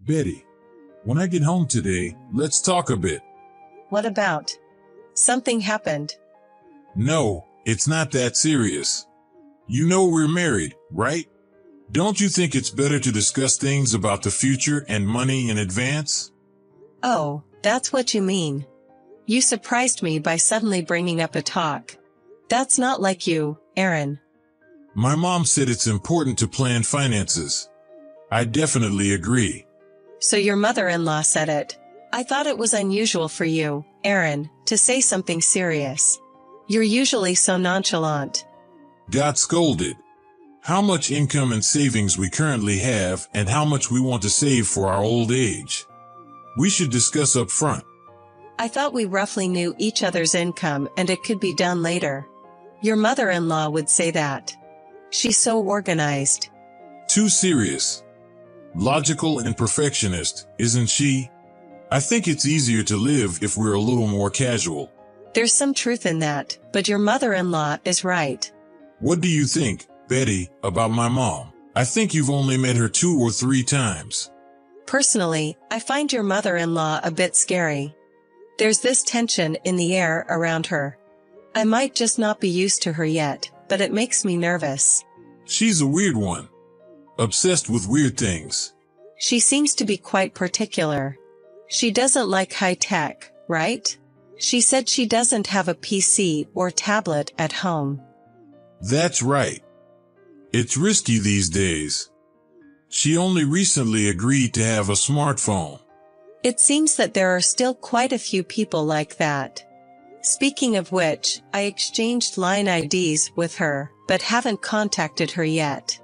Betty, when I get home today, let's talk a bit. What about? Something happened. No, it's not that serious. You know we're married, right? Don't you think it's better to discuss things about the future and money in advance? Oh, that's what you mean. You surprised me by suddenly bringing up a talk. That's not like you, Aaron. My mom said it's important to plan finances. I definitely agree. So your mother-in-law said it. I thought it was unusual for you, Aaron, to say something serious. You're usually so nonchalant. Got scolded. How much income and savings we currently have and how much we want to save for our old age. We should discuss up front. I thought we roughly knew each other's income and it could be done later. Your mother-in-law would say that. She's so organized. Too serious. Logical and perfectionist, isn't she? I think it's easier to live if we're a little more casual. There's some truth in that, but your mother-in-law is right. What do you think, Betty, about my mom? I think you've only met her 2 or 3 times. Personally, I find your mother-in-law a bit scary. There's this tension in the air around her. I might just not be used to her yet, but it makes me nervous. She's a weird one. Obsessed with weird things. She seems to be quite particular. She doesn't like high tech, right? She said she doesn't have a PC or tablet at home. That's right. It's risky these days. She only recently agreed to have a smartphone. It seems that there are still quite a few people like that. Speaking of which, I exchanged line IDs with her, but haven't contacted her yet.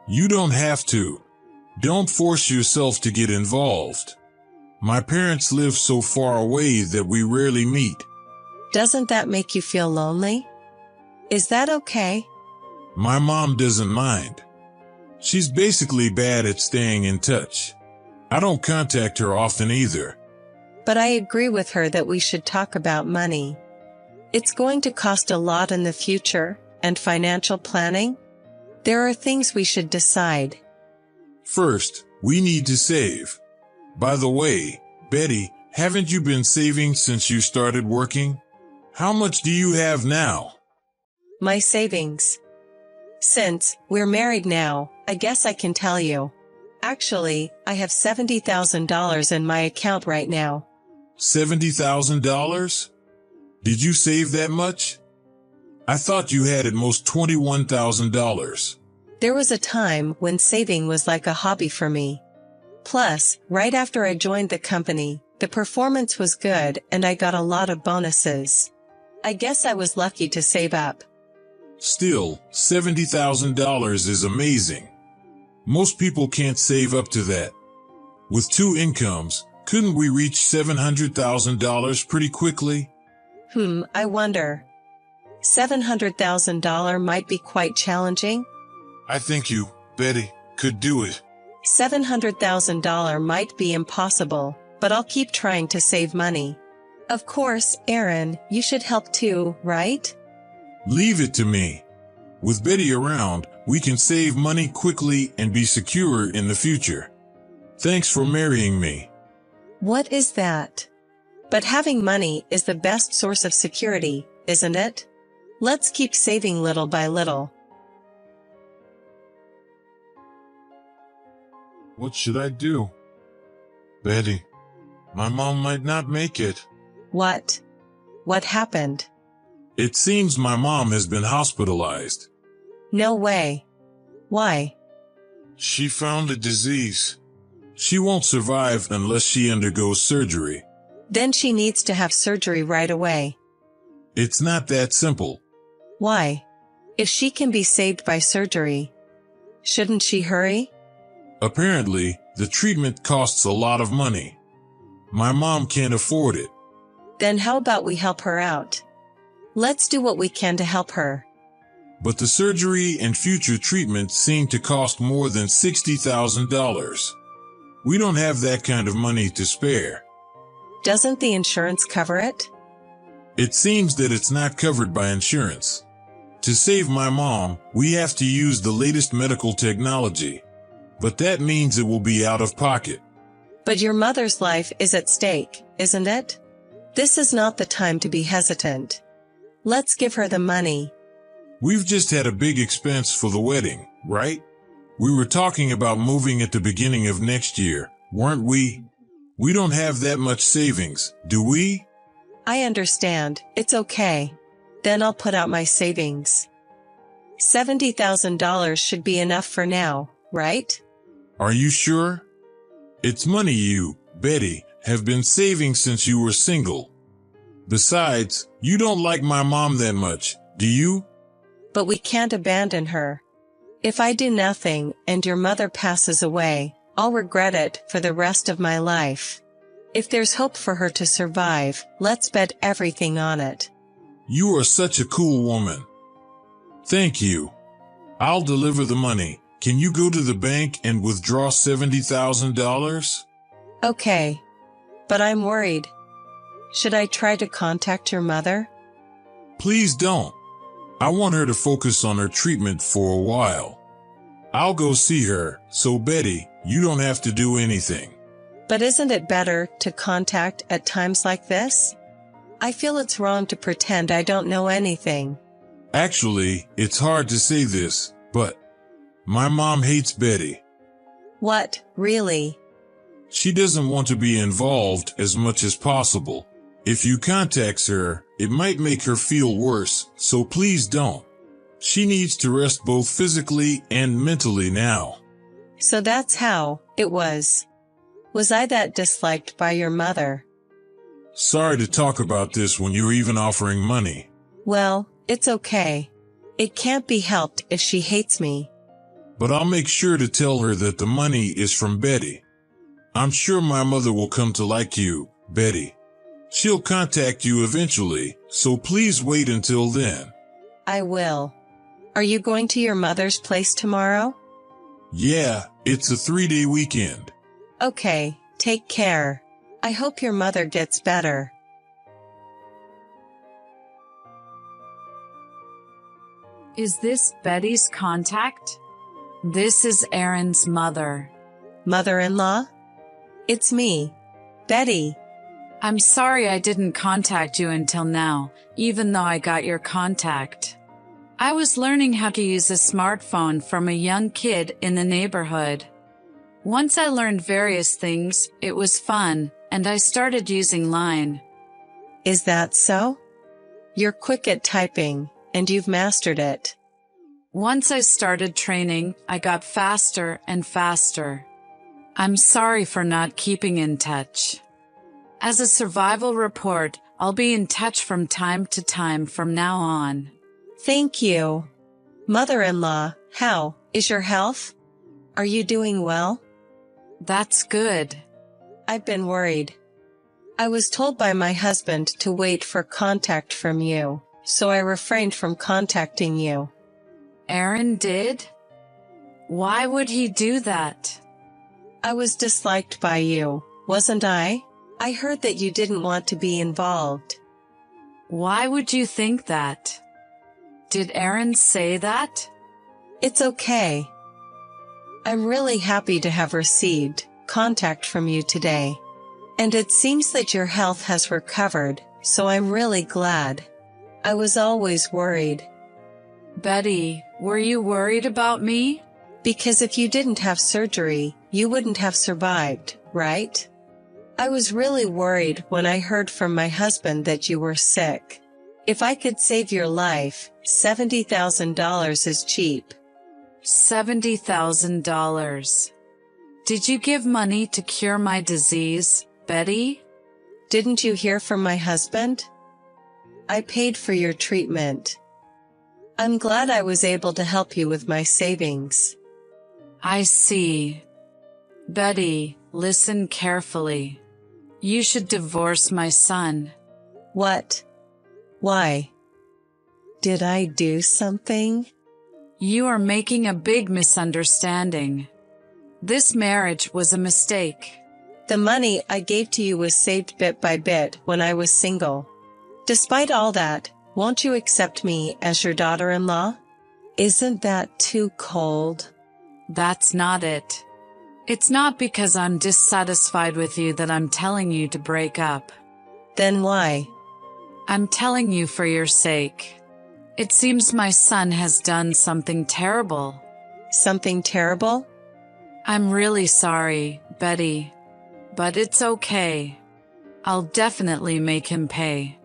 You don't have to. Don't force yourself to get involved. My parents live so far away that we rarely meet. Doesn't that make you feel lonely? Is that okay? My mom doesn't mind. She's basically bad at staying in touch. I don't contact her often either. But I agree with her that we should talk about money. It's going to cost a lot in the future, and financial planning. There are things we should decide. First, we need to save. By the way, Betty, haven't you been saving since you started working? How much do you have now? My savings. Since we're married now, I guess I can tell you. Actually, I have $70,000 in my account right now. $70,000? Did you save that much? I thought you had at most $21,000. There was a time when saving was like a hobby for me. Plus, right after I joined the company, the performance was good and I got a lot of bonuses. I guess I was lucky to save up. Still, $70,000 is amazing. Most people can't save up to that. With 2 incomes, couldn't we reach $700,000 pretty quickly? I wonder. $700,000 might be quite challenging. I think you, Betty, could do it. $700,000 might be impossible, but I'll keep trying to save money. Of course, Aaron, you should help too, right? Leave it to me. With Betty around, we can save money quickly and be secure in the future. Thanks for marrying me. What is that? But having money is the best source of security, isn't it? Let's keep saving little by little. What should I do? Betty, my mom might not make it. What? What happened? It seems my mom has been hospitalized. No way. Why? She found a disease. She won't survive unless she undergoes surgery. Then she needs to have surgery right away. It's not that simple. Why? If she can be saved by surgery, shouldn't she hurry? Apparently, the treatment costs a lot of money. My mom can't afford it. Then how about we help her out? Let's do what we can to help her. But the surgery and future treatment seem to cost more than $60,000. We don't have that kind of money to spare. Doesn't the insurance cover it? It seems that it's not covered by insurance. To save my mom, we have to use the latest medical technology. But that means it will be out of pocket. But your mother's life is at stake, isn't it? This is not the time to be hesitant. Let's give her the money. We've just had a big expense for the wedding, right? We were talking about moving at the beginning of next year, weren't we? We don't have that much savings, do we? I understand, it's okay. Then I'll put out my savings. $70,000 should be enough for now, right? Are you sure? It's money you, Betty, have been saving since you were single. Besides, you don't like my mom that much, do you? But we can't abandon her. If I do nothing and your mother passes away, I'll regret it for the rest of my life. If there's hope for her to survive, let's bet everything on it. You are such a cool woman. Thank you. I'll deliver the money. Can you go to the bank and withdraw $70,000? Okay. But I'm worried. Should I try to contact your mother? Please don't. I want her to focus on her treatment for a while. I'll go see her, so Betty, you don't have to do anything. But isn't it better to contact at times like this? I feel it's wrong to pretend I don't know anything. Actually, it's hard to say this, but my mom hates Betty. What, really? She doesn't want to be involved as much as possible. If you contact her, it might make her feel worse, so please don't. She needs to rest both physically and mentally now. So that's how it was. Was I that disliked by your mother? Sorry to talk about this when you're even offering money. Well, it's okay. It can't be helped if she hates me. But I'll make sure to tell her that the money is from Betty. I'm sure my mother will come to like you, Betty. She'll contact you eventually, so please wait until then. I will. Are you going to your mother's place tomorrow? Yeah, it's a 3-day weekend. Okay, take care. I hope your mother gets better. Is this Betty's contact? This is Aaron's mother. Mother-in-law? It's me, Betty. I'm sorry I didn't contact you until now, even though I got your contact. I was learning how to use a smartphone from a young kid in the neighborhood. Once I learned various things, it was fun, and I started using Line. Is that so? You're quick at typing, and you've mastered it. Once I started training, I got faster and faster. I'm sorry for not keeping in touch. As a survival report, I'll be in touch from time to time from now on. Thank you. Mother-in-law, how is your health? Are you doing well? That's good. I've been worried. I was told by my husband to wait for contact from you, so I refrained from contacting you. Aaron did? Why would he do that? I was disliked by you, wasn't I? I heard that you didn't want to be involved. Why would you think that? Did Aaron say that? It's okay. I'm really happy to have received contact from you today. And it seems that your health has recovered, so I'm really glad. I was always worried. Betty, were you worried about me? Because if you didn't have surgery, you wouldn't have survived, right? I was really worried when I heard from my husband that you were sick. If I could save your life, $70,000 is cheap. $70,000. Did you give money to cure my disease, Betty? Didn't you hear from my husband? I paid for your treatment. I'm glad I was able to help you with my savings. I see. Betty, listen carefully. You should divorce my son. What? Why? Did I do something? You are making a big misunderstanding. This marriage was a mistake. The money I gave to you was saved bit by bit when I was single. Despite all that, won't you accept me as your daughter-in-law? Isn't that too cold? That's not it. It's not because I'm dissatisfied with you that I'm telling you to break up. Then why? I'm telling you for your sake. It seems my son has done something terrible. Something terrible? I'm really sorry, Betty. But it's okay. I'll definitely make him pay.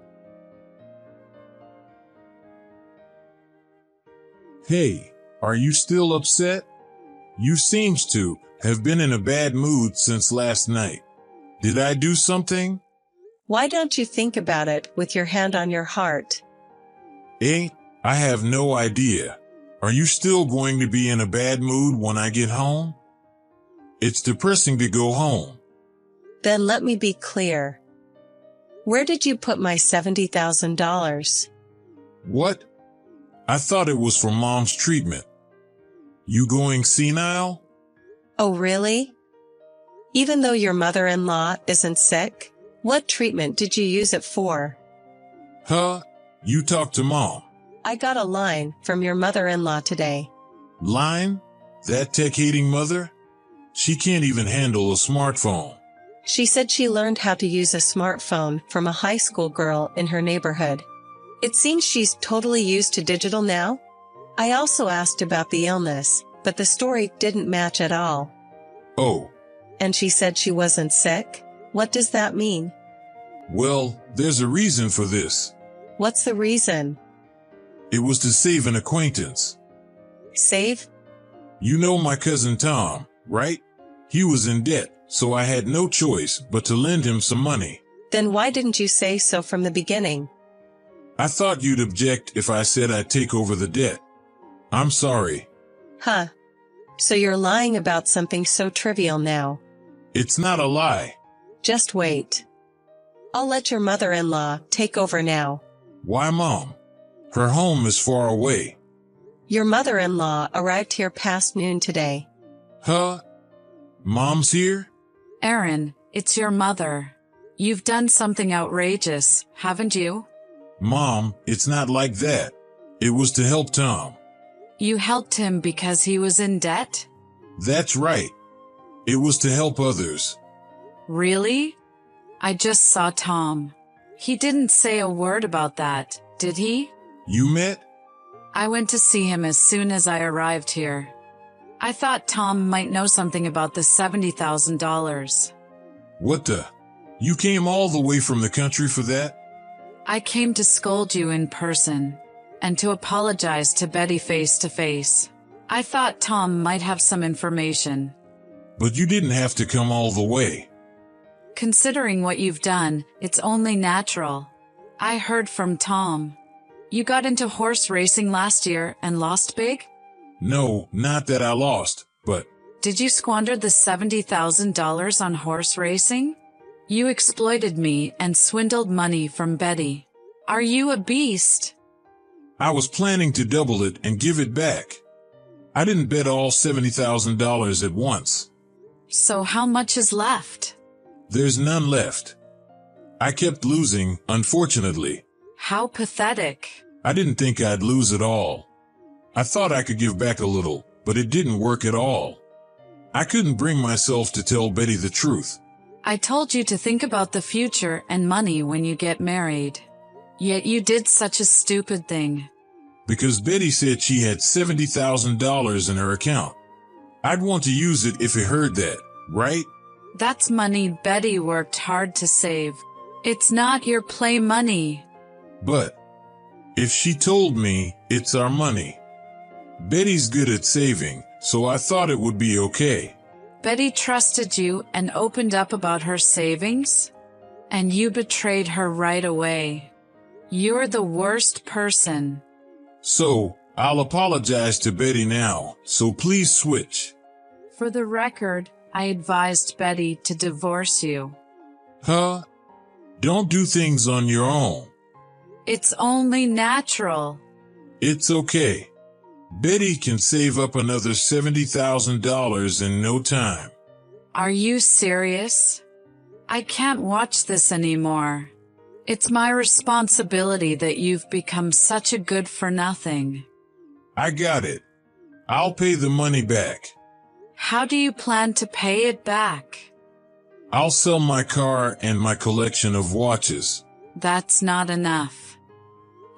Hey, are you still upset? You seems to have been in a bad mood since last night. Did I do something? Why don't you think about it with your hand on your heart? I have no idea. Are you still going to be in a bad mood when I get home? It's depressing to go home. Then let me be clear. Where did you put my $70,000? What? I thought it was for Mom's treatment. You going senile? Oh, really? Even though your mother-in-law isn't sick? What treatment did you use it for? Huh? You talk to Mom. I got a line from your mother-in-law today. Line? That tech-hating mother? She can't even handle a smartphone. She said she learned how to use a smartphone from a high school girl in her neighborhood. It seems she's totally used to digital now. I also asked about the illness, but the story didn't match at all. Oh. And she said she wasn't sick? What does that mean? Well, there's a reason for this. What's the reason? It was to save an acquaintance. Save? You know my cousin Tom, right? He was in debt, so I had no choice but to lend him some money. Then why didn't you say so from the beginning? I thought you'd object if I said I'd take over the debt. I'm sorry. Huh. So you're lying about something so trivial now. It's not a lie. Just wait. I'll let your mother-in-law take over now. Why, Mom? Her home is far away. Your mother-in-law arrived here past noon today. Huh? Mom's here? Aaron, it's your mother. You've done something outrageous, haven't you? Mom, it's not like that. It was to help Tom. You helped him because he was in debt? That's right. It was to help others. Really? I just saw Tom. He didn't say a word about that, did he? You met? I went to see him as soon as I arrived here. I thought Tom might know something about the $70,000. What the? You came all the way from the country for that? I came to scold you in person, and to apologize to Betty face to face. I thought Tom might have some information. But you didn't have to come all the way. Considering what you've done, it's only natural. I heard from Tom. You got into horse racing last year and lost big? No, not that I lost, but... Did you squander the $70,000 on horse racing? You exploited me and swindled money from Betty. Are you a beast? I was planning to double it and give it back. I didn't bet all $70,000 at once. So how much is left? There's none left. I kept losing, unfortunately. How pathetic. I didn't think I'd lose it all. I thought I could give back a little, but it didn't work at all. I couldn't bring myself to tell Betty the truth. I told you to think about the future and money when you get married. Yet you did such a stupid thing. Because Betty said she had $70,000 in her account. I'd want to use it if it heard that, right? That's money Betty worked hard to save. It's not your play money. But if she told me it's our money, Betty's good at saving, so I thought it would be okay. Betty trusted you and opened up about her savings? And you betrayed her right away. You're the worst person. So, I'll apologize to Betty now, so please switch. For the record, I advised Betty to divorce you. Huh? Don't do things on your own. It's only natural. It's okay. Betty can save up another $70,000 in no time. Are you serious? I can't watch this anymore. It's my responsibility that you've become such a good-for-nothing. I got it. I'll pay the money back. How do you plan to pay it back? I'll sell my car and my collection of watches. That's not enough.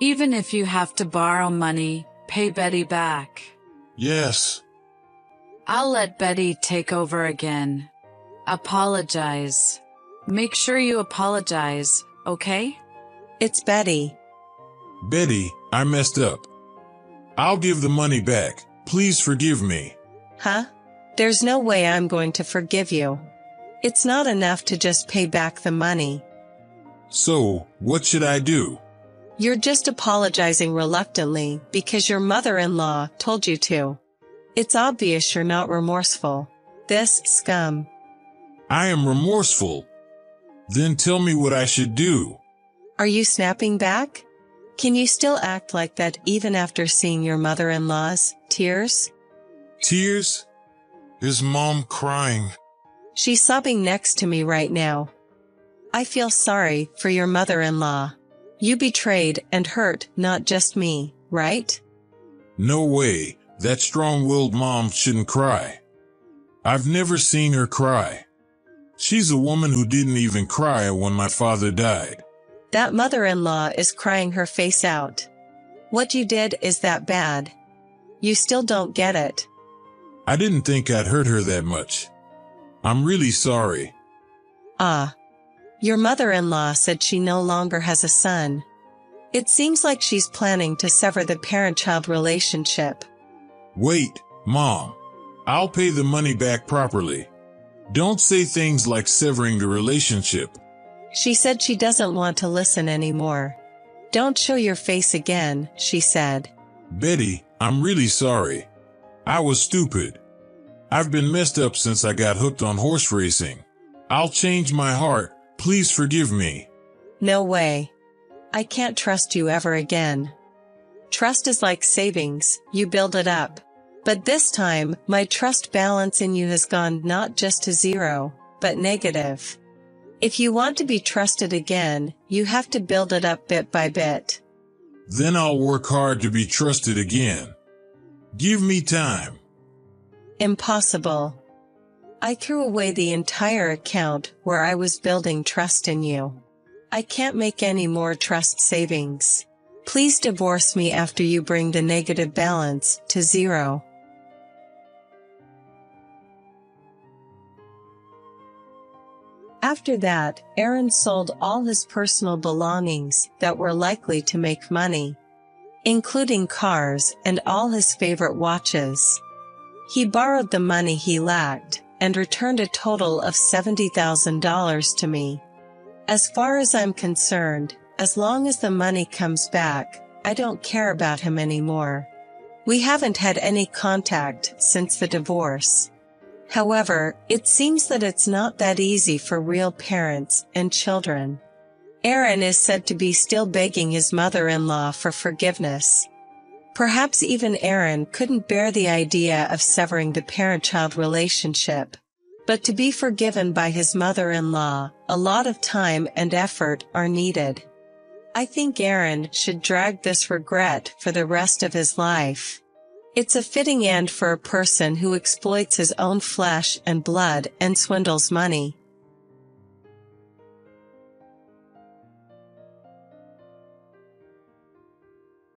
Even if you have to borrow money, pay Betty back. Yes. I'll let Betty take over again. Apologize. Make sure you apologize, okay? It's Betty. Betty, I messed up. I'll give the money back. Please forgive me. Huh? There's no way I'm going to forgive you. It's not enough to just pay back the money. So, what should I do? You're just apologizing reluctantly because your mother-in-law told you to. It's obvious you're not remorseful. This scum. I am remorseful. Then tell me what I should do. Are you snapping back? Can you still act like that even after seeing your mother-in-law's tears? Tears? Is Mom crying? She's sobbing next to me right now. I feel sorry for your mother-in-law. You betrayed and hurt not just me, right? No way. That strong-willed mom shouldn't cry. I've never seen her cry. She's a woman who didn't even cry when my father died. That mother-in-law is crying her face out. What you did is that bad. You still don't get it. I didn't think I'd hurt her that much. I'm really sorry. Ah. Your mother-in-law said she no longer has a son. It seems like she's planning to sever the parent-child relationship. Wait, Mom. I'll pay the money back properly. Don't say things like severing the relationship. She said she doesn't want to listen anymore. Don't show your face again, she said. Betty, I'm really sorry. I was stupid. I've been messed up since I got hooked on horse racing. I'll change my heart. Please forgive me. No way. I can't trust you ever again. Trust is like savings, you build it up. But this time, my trust balance in you has gone not just to zero, but negative. If you want to be trusted again, you have to build it up bit by bit. Then I'll work hard to be trusted again. Give me time. Impossible. I threw away the entire account where I was building trust in you. I can't make any more trust savings. Please divorce me after you bring the negative balance to zero. After that, Aaron sold all his personal belongings that were likely to make money, including cars and all his favorite watches. He borrowed the money he lacked and returned a total of $70,000 to me. As far as I'm concerned, as long as the money comes back, I don't care about him anymore. We haven't had any contact since the divorce. However, it seems that it's not that easy for real parents and children. Aaron is said to be still begging his mother-in-law for forgiveness. Perhaps even Aaron couldn't bear the idea of severing the parent-child relationship. But to be forgiven by his mother-in-law, a lot of time and effort are needed. I think Aaron should drag this regret for the rest of his life. It's a fitting end for a person who exploits his own flesh and blood and swindles money.